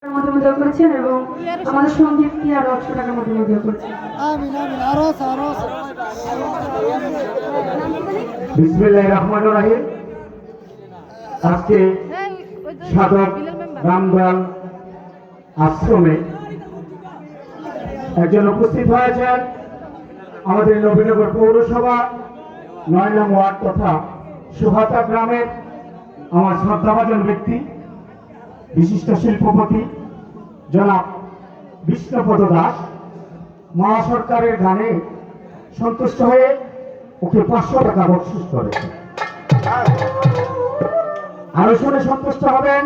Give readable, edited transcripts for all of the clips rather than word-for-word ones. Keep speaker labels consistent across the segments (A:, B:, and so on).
A: মধ্যে করেছেন এবং আমাদের সঙ্গীতকে আরো 100 টাকার মধ্যে করেছেন।
B: বিসমিল্লাহির রহমানির রহিম। আজকে সাধক রামদয়াল আশ্রমে একজন উপস্থিত হয়েছেন আমাদের নবীনগর পৌরসভা 9 নং ওয়ার্ড তথা সুহাতা গ্রামের আমার শ্রদ্ধাভাজন ব্যক্তি বিশিষ্ট শিল্পপতি জনাব বিষ্ণুপদ দাস মা সরকারের গানে সন্তুষ্ট হয়ে ওকে 500 টাকা বকশিশ করেছে। আরো শুনে সন্তুষ্ট হবেন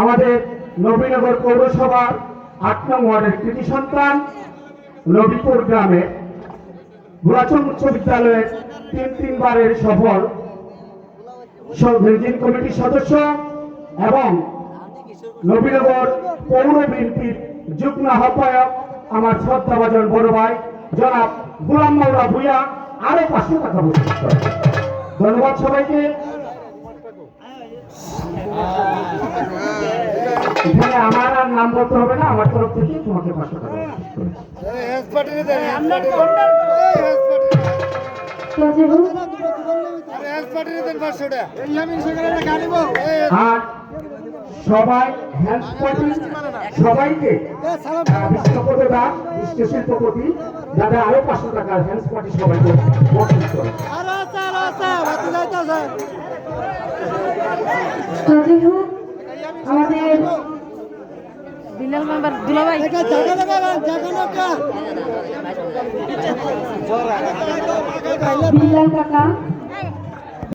B: আমাদের নবীনগর পৌরসভার 8 নং ওয়ার্ডের কৃতি সন্তান নবীপুর গ্রামে বুড়াচং উচ্চ বিদ্যালয়ের 3 সফল ম্যানেজিং কমিটির সদস্য এবং নবীনগর পৌর বিএনপির যুগ্ম আহ্বায়ক আমার শ্রদ্ধাভাজন বড় ভাই জনাব গোলাম মাওলা ভূঁইয়া আরো 500 টাকা বকশিশ করে। ধন্যবাদ সবাইকে। এখানে আমার আর নাম বলতে হবে না, আমার তরফ থেকে তোমাকে 500 টাকা বকশিশ করেছি। আর সবাই সবাইকে বিষ্ণুপদ দাস বিশ্ব শিল্পপতি যাদের আরো 500 টাকা হ্যান্ডস পার্টি সবাইকে বকশিশ করে।
A: আমাদের
C: বিলাল মেম্বার দুলাভাই
A: বিলাল কাকা